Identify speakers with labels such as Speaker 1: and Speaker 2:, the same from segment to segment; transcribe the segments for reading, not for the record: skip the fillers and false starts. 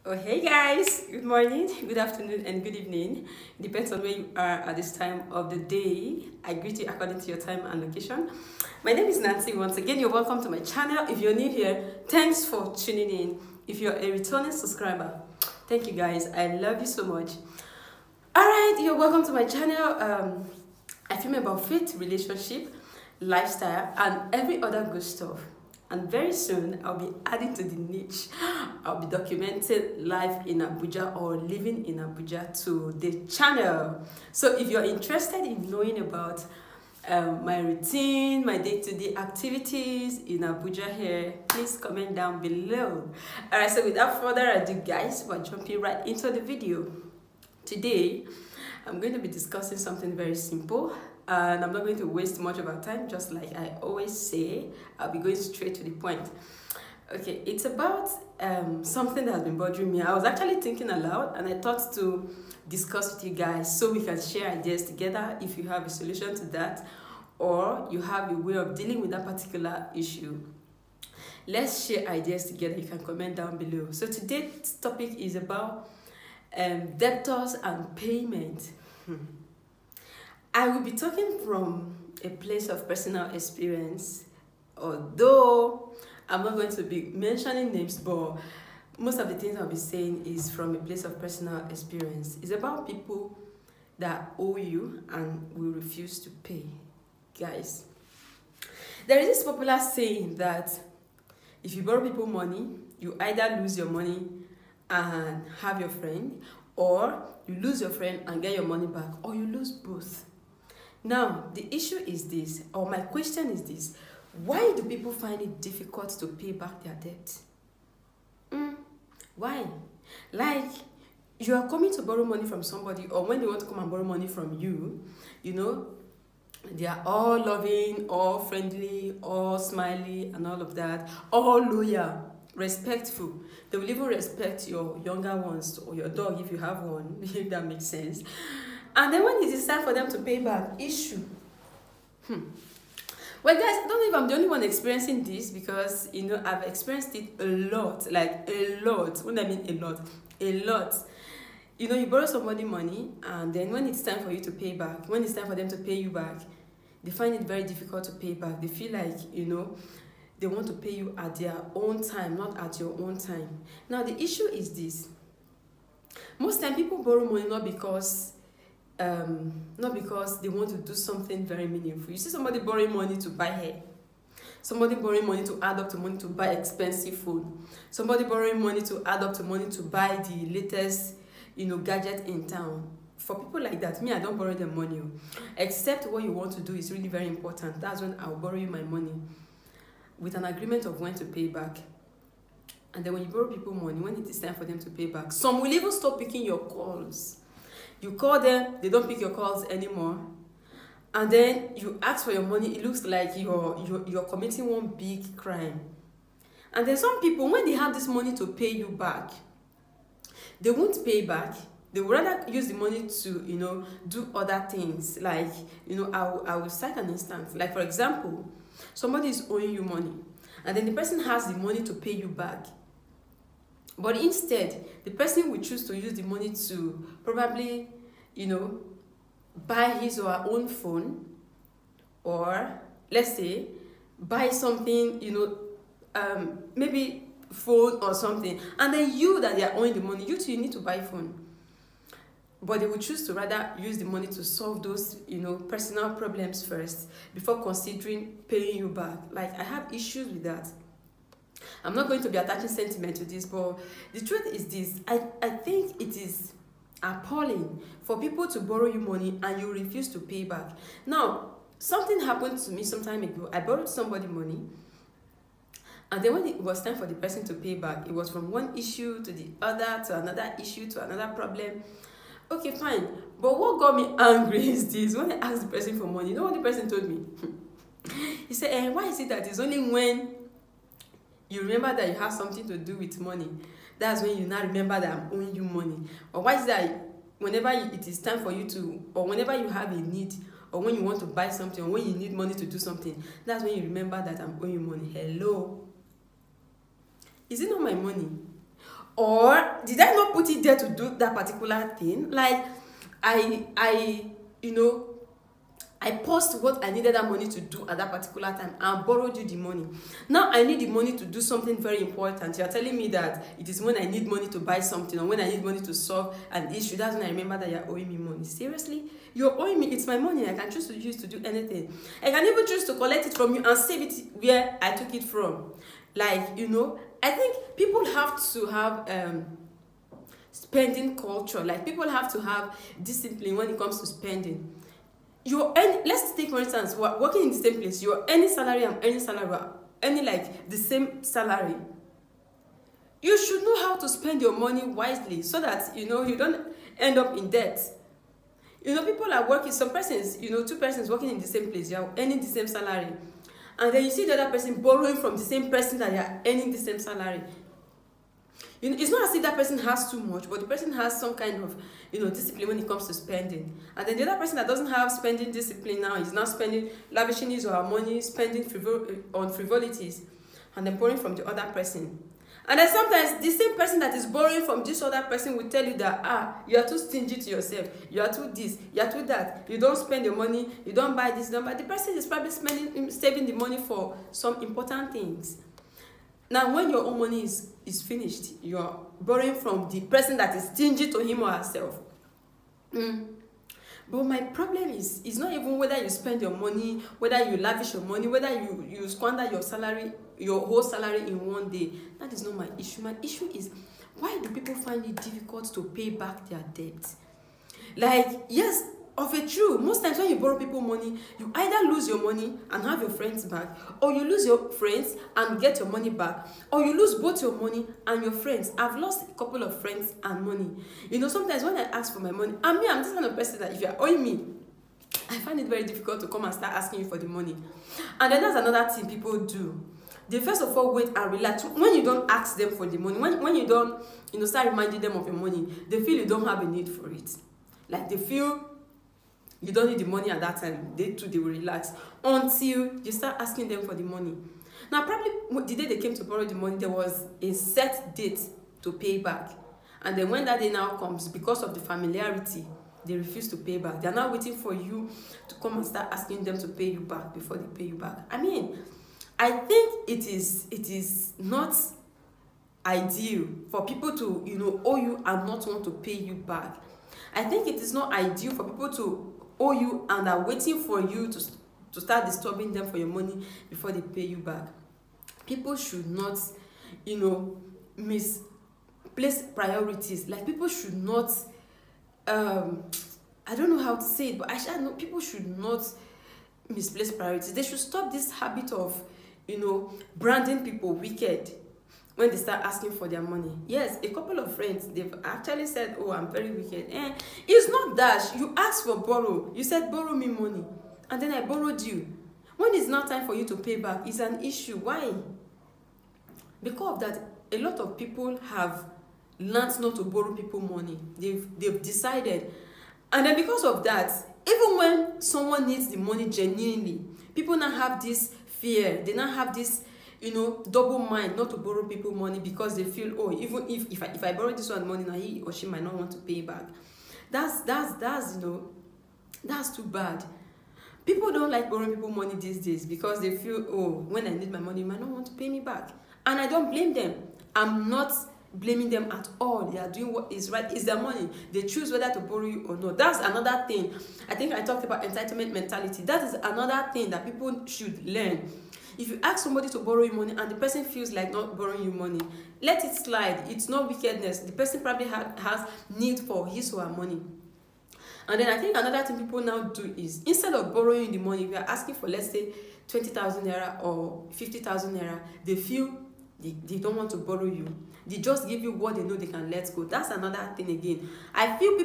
Speaker 1: Oh, hey guys, good morning, good afternoon, and good evening. Depends on where you are at this time of the day. I greet you according to your time and location. My name is Nancy. Once again, you're welcome to my channel. If you're new here, thanks for tuning in. If you're a returning subscriber, thank you guys. I love you so much. Alright, you're welcome to my channel. I film about faith, relationship, lifestyle, and every other good stuff. And very soon, I'll be adding to the niche. I'll be documenting life in Abuja or living in Abuja to the channel. So if you're interested in knowing about my routine, my day-to-day activities in Abuja here, please comment down below. Alright, so without further ado, guys, we're jumping right into the video. Today, I'm going to be discussing something very simple. And I'm not going to waste much of our time, just like I always say. I'll be going straight to the point. Okay, it's about something that has been bothering me. I was actually thinking aloud, and I thought to discuss with you guys so we can share ideas together if you have a solution to that, or you have a way of dealing with that particular issue. Let's share ideas together. You can comment down below. So today's topic is about debtors and payment. I will be talking from a place of personal experience, although I'm not going to be mentioning names, but most of the things I'll be saying is from a place of personal experience. It's about people that owe you and will refuse to pay. Guys, there is this popular saying that if you borrow people money, you either lose your money and have your friend, or you lose your friend and get your money back, or you lose both. Now, the issue is this, or my question is this: why do people find it difficult to pay back their debt? Why? Like, you are coming to borrow money from somebody, or when they want to come and borrow money from you, you know, they are all loving, all friendly, all smiley, and all of that, all loyal, respectful. They will even respect your younger ones, or your dog if you have one, if that makes sense. And then when it is time for them to pay back, issue. Well, guys, I don't know if I'm the only one experiencing this, because, you know, I've experienced it a lot, like a lot. When I mean a lot, a lot. You know, you borrow somebody money, and then when it's time for you to pay back, when it's time for them to pay you back, they find it very difficult to pay back. They feel like, you know, they want to pay you at their own time, not at your own time. Now, the issue is this. Most time people borrow money not because they want to do something very meaningful. You see somebody borrowing money to buy hair, somebody borrowing money to add up to money to buy expensive food, somebody borrowing money to add up to money to buy the latest, you know, gadget in town. For people like that, me, I don't borrow them money, except what you want to do is really very important. That's when I'll borrow you my money with an agreement of when to pay back. And then when you borrow people money, when it is time for them to pay back, some will even stop picking your calls. You call them, they don't pick your calls anymore. And then you ask for your money, it looks like you're committing one big crime. And then some people, when they have this money to pay you back, they won't pay back. They would rather use the money to, you know, do other things. Like, you know, I will cite an instance. Like, for example, somebody is owing you money, and then the person has the money to pay you back. But instead, the person will choose to use the money to probably, you know, buy his or her own phone, or let's say, buy something, you know, maybe phone or something. And then you that they are owing the money, you too, you need to buy phone. But they will choose to rather use the money to solve those, you know, personal problems first before considering paying you back. Like, I have issues with that. I'm not going to be attaching sentiment to this, but the truth is this. I think it is appalling for people to borrow you money and you refuse to pay back. Now, something happened to me some time ago. I borrowed somebody money, and then when it was time for the person to pay back, it was from one issue to the other, to another issue, to another problem. Okay, fine. But what got me angry is this. When I asked the person for money, you know what the person told me? He said, why is it that it's only when you remember that you have something to do with money, that's when you now remember that I'm owing you money? Or why is that whenever it is time for you to, or whenever you have a need, or when you want to buy something, or when you need money to do something, that's when you remember that I'm owing you money? Hello? Is it not my money? Or did I not put it there to do that particular thing? Like, you know, I paused what I needed that money to do at that particular time and borrowed you the money. Now I need the money to do something very important. You're telling me that it is when I need money to buy something or when I need money to solve an issue. That's when I remember that you're owing me money. Seriously? You're owing me. It's my money. I can choose to use to do anything. I can even choose to collect it from you and save it where I took it from. Like, you know, I think people have to have spending culture. Like, people have to have discipline when it comes to spending. Let's take for instance, we're working in the same place. You're earning salary, I'm earning salary, we're earning like the same salary. You should know how to spend your money wisely so that, you know, you don't end up in debt. You know, people are working, some persons, you know, two persons working in the same place, you're earning the same salary. And then you see the other person borrowing from the same person that you're earning the same salary. You know, it's not as if that person has too much, but the person has some kind of, you know, discipline when it comes to spending. And then the other person that doesn't have spending discipline now is not spending, lavishing his or her money, spending on frivolities, and then borrowing from the other person. And then sometimes the same person that is borrowing from this other person will tell you that, you are too stingy to yourself, you are too this, you are too that, you don't spend your money, you don't buy this, you don't buy. The person is probably saving the money for some important things. Now, when your own money is finished, you are borrowing from the person that is stingy to him or herself. But my problem is, it's not even whether you spend your money, whether you lavish your money, whether you squander your salary, your whole salary in one day. That is not my issue. My issue is, why do people find it difficult to pay back their debt? Like, yes, of a truth, most times when you borrow people money, you either lose your money and have your friends back, or you lose your friends and get your money back, or you lose both your money and your friends. I've lost a couple of friends and money. You know, sometimes when I ask for my money, I'm this kind of person that if you're owing me, I find it very difficult to come and start asking you for the money. And then that's another thing people do. They first of all wait and relax. When you don't ask them for the money, when you don't, you know, start reminding them of your money, they feel you don't have a need for it. Like, they feel you don't need the money at that time. They too, they will relax until you start asking them for the money. Now, probably the day they came to borrow the money, there was a set date to pay back. And then when that day now comes, because of the familiarity, they refuse to pay back. They are now waiting for you to come and start asking them to pay you back before they pay you back. I mean, I think it is not ideal for people to, you know, owe you and not want to pay you back. I think it is not ideal for people to owe you and are waiting for you to start disturbing them for your money before they pay you back. People should not, you know, misplace priorities. Like, people should not, I don't know how to say it, but actually, know people should not misplace priorities. They should stop this habit of, you know, branding people wicked when they start asking for their money. Yes, a couple of friends, they've actually said, oh, I'm very wicked. It's not that. You asked for borrow. You said, borrow me money. And then I borrowed you. When it's not time for you to pay back, it's an issue. Why? Because of that, a lot of people have learned not to borrow people money. They've decided. And then because of that, even when someone needs the money genuinely, people now have this fear. They now have this, you know, double mind not to borrow people money because they feel, oh, even if I borrow this one money, now he or she might not want to pay back. That's you know, that's too bad. People don't like borrowing people money these days because they feel, oh, when I need my money, you might not want to pay me back. And I don't blame them. I'm not blaming them at all. They are doing what is right. It's their money. They choose whether to borrow you or not. That's another thing. I think I talked about entitlement mentality. That is another thing that people should learn. If you ask somebody to borrow you money and the person feels like not borrowing you money, let it slide. It's not wickedness. The person probably has need for his or her money. And then I think another thing people now do is, instead of borrowing the money, if you are asking for, let's say, 20,000 naira or 50,000 naira, they feel they don't want to borrow you. They just give you what they know they can let go. That's another thing again. I feel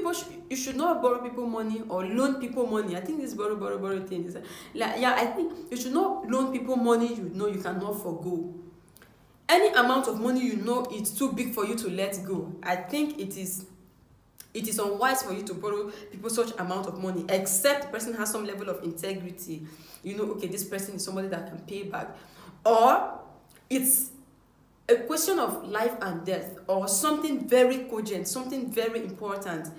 Speaker 1: you should not borrow people money or loan people money. I think this borrow thing is like, yeah, I think you should not loan people money you know you cannot forgo. Any amount of money you know it's too big for you to let go, I think it is unwise for you to borrow people such amount of money, except the person has some level of integrity. You know, okay, this person is somebody that can pay back, or it's a question of life and death, or something very cogent, something very important.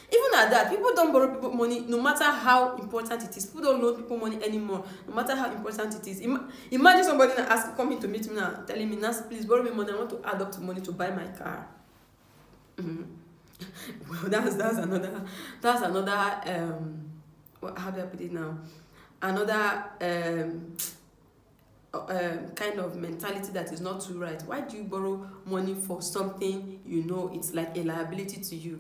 Speaker 1: Even at that, people don't borrow people money no matter how important it is. People don't loan people money anymore, no matter how important it is. Imagine somebody now coming to meet me now, telling me, Nancy, please borrow me money. I want to add up to money to buy my car. Well, that's another how do I put it now? Another kind of mentality that is not too right. Why do you borrow money for something you know it's like a liability to you?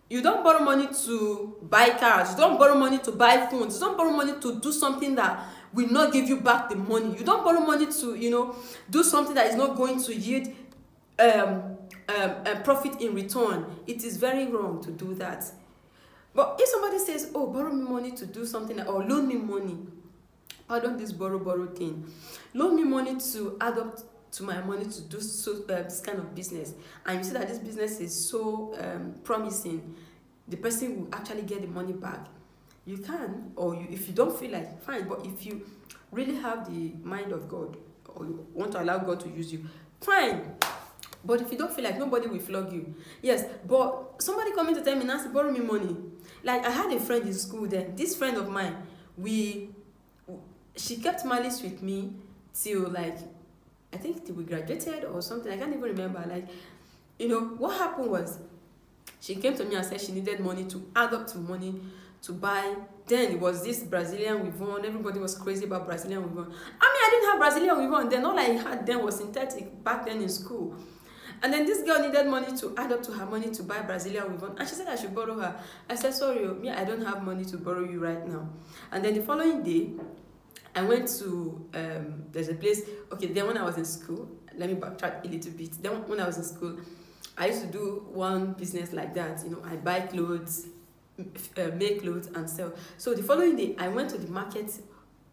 Speaker 1: You don't borrow money to buy cars. You don't borrow money to buy phones. You don't borrow money to do something that will not give you back the money. You don't borrow money to, you know, do something that is not going to yield a profit in return. It is very wrong to do that. But if somebody says, oh, borrow me money to do something, or loan me money, pardon this borrow thing, loan me money to add up to my money to do this kind of business, and you see that this business is so promising, the person will actually get the money back. You can, or if you don't feel like, fine. But if you really have the mind of God, or you want to allow God to use you, fine. But if you don't feel like, nobody will flog you. Yes, but somebody coming to tell me, Nancy, borrow me money. Like, I had a friend in school then. This friend of mine, she kept malice with me till, like, I think till we graduated or something. I can't even remember. Like, you know, what happened was, she came to me and said she needed money to add up to money to buy. Then it was this Brazilian weave-on. Everybody was crazy about Brazilian weave-on. I mean, I didn't have Brazilian weave-on then. All I had then was synthetic back then in school. And then this girl needed money to add up to her money to buy Brazilian weave-on, and she said I should borrow her. I said, sorry, me, I don't have money to borrow you right now. And then the following day, I went to, there's a place, okay, then when I was in school, let me backtrack a little bit. Then when I was in school, I used to do one business like that. You know, I buy clothes, make clothes and sell. So the following day, I went to the market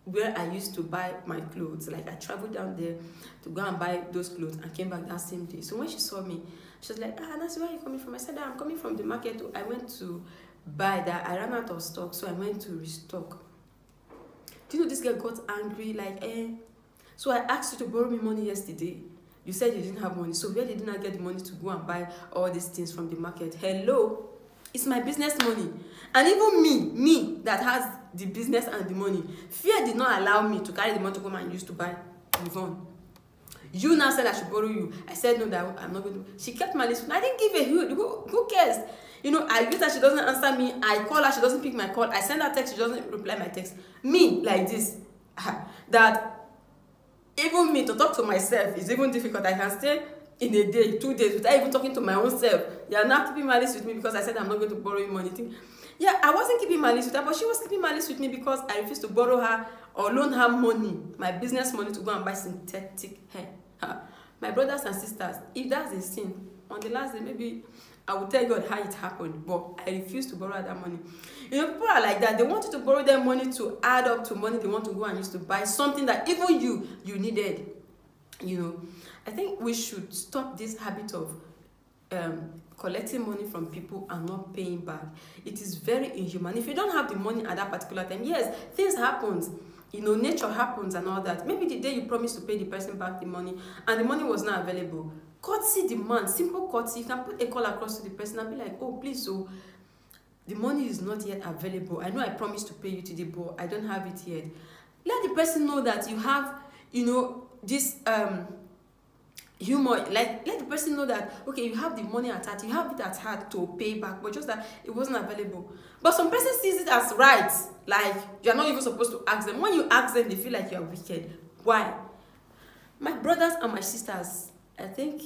Speaker 1: where I used to buy my clothes. Like, I traveled down there to go and buy those clothes and came back that same day. So when she saw me, she was like, Nancy, where are you coming from? I said, I'm coming from the market. I went to buy that. I ran out of stock, so I went to restock. Do you know, this girl got angry, like, so I asked you to borrow me money yesterday. You said you didn't have money, so where did I get the money to go and buy all these things from the market? Hello? It's my business money. And even me that has the business and the money, fear did not allow me to carry the money to come and use to buy Yvonne. You now said I should borrow you. I said no, that I'm not going to. She kept my list. I didn't give a hoot. Who cares? You know, I get her, she doesn't answer me. I call her, she doesn't pick my call. I send her text, she doesn't reply my text. Me, like this. That even me to talk to myself is even difficult. I can stay in a day, 2 days, without even talking to my own self. You are not keeping malice with me because I said I'm not going to borrow you money. Yeah, I wasn't keeping malice with her, but she was keeping malice with me because I refused to borrow her or loan her money, my business money, to go and buy synthetic hair. My brothers and sisters, if that's a sin, on the last day, maybe I will tell God how it happened, but I refuse to borrow that money. You know, people are like that. They want you to borrow their money to add up to money they want to go and use to buy something that even you needed. You know, I think we should stop this habit of collecting money from people and not paying back. It is very inhuman. If you don't have the money at that particular time, yes, things happen. You know, nature happens and all that. Maybe the day you promised to pay the person back the money and the money was not available. Courtesy demand, simple courtesy. You can put a call across to the person and be like, oh, please, so the money is not yet available. I know I promised to pay you today, but I don't have it yet. Let the person know that you have, you know, this humor. Like, let the person know that, okay, you have the money at heart, you have it at heart to pay back, but just that it wasn't available. But some person sees it as right, like you're not even supposed to ask them. When you ask them, they feel like you're wicked. Why? My brothers and my sisters, I think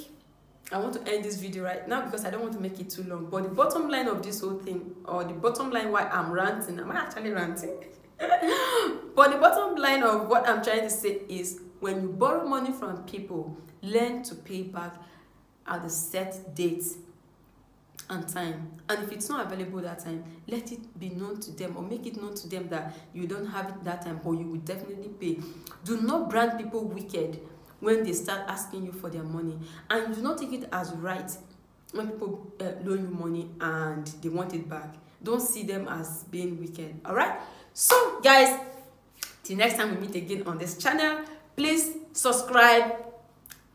Speaker 1: I want to end this video right now because I don't want to make it too long. But the bottom line of this whole thing, or the bottom line why I'm ranting, am I actually ranting? But the bottom line of what I'm trying to say is, when you borrow money from people, learn to pay back at the set date and time. And if it's not available that time, let it be known to them, or make it known to them that you don't have it that time, but you will definitely pay. Do not brand people wicked when they start asking you for their money, and do not take it as right when people loan you money and they want it back. Don't see them as being wicked. All right, so guys, till next time we meet again on this channel, please subscribe,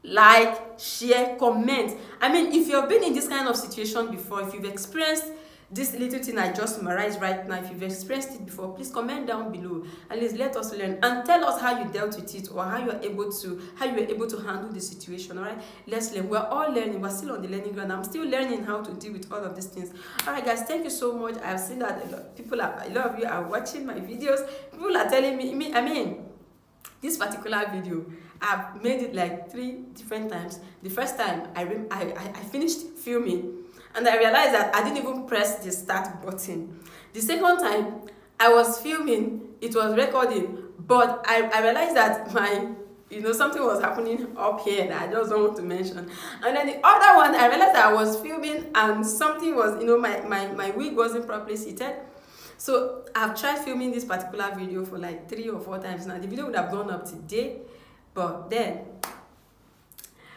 Speaker 1: like, share, comment. I mean, if you've been in this kind of situation before, if you've experienced this little thing I just summarized right now, if you've experienced it before, please comment down below. At least let us learn and tell us how you dealt with it, or how you were able to handle the situation. All right, let's learn. We're all learning. We're still on the learning ground. I'm still learning how to deal with all of these things. All right, guys, thank you so much. I've seen that a lot of you are watching my videos. People are telling me, I mean, this particular video, I've made it like 3 different times. The first time I finished filming, and I realized that I didn't even press the start button. The second time I was filming, it was recording, but I realized that something was happening up here that I just don't want to mention. And then the other one, I realized that I was filming and something was, my wig wasn't properly seated. So I've tried filming this particular video for like 3 or 4 times now. The video would have gone up today, but then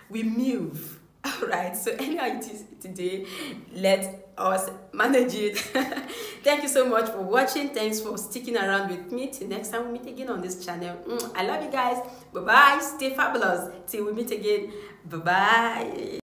Speaker 1: we move. All right, so anyhow it is today, let us manage it. Thank you so much for watching. Thanks for sticking around with me. Till next time we meet again on this channel. I love you guys. Bye bye. Stay fabulous till we meet again. Bye bye.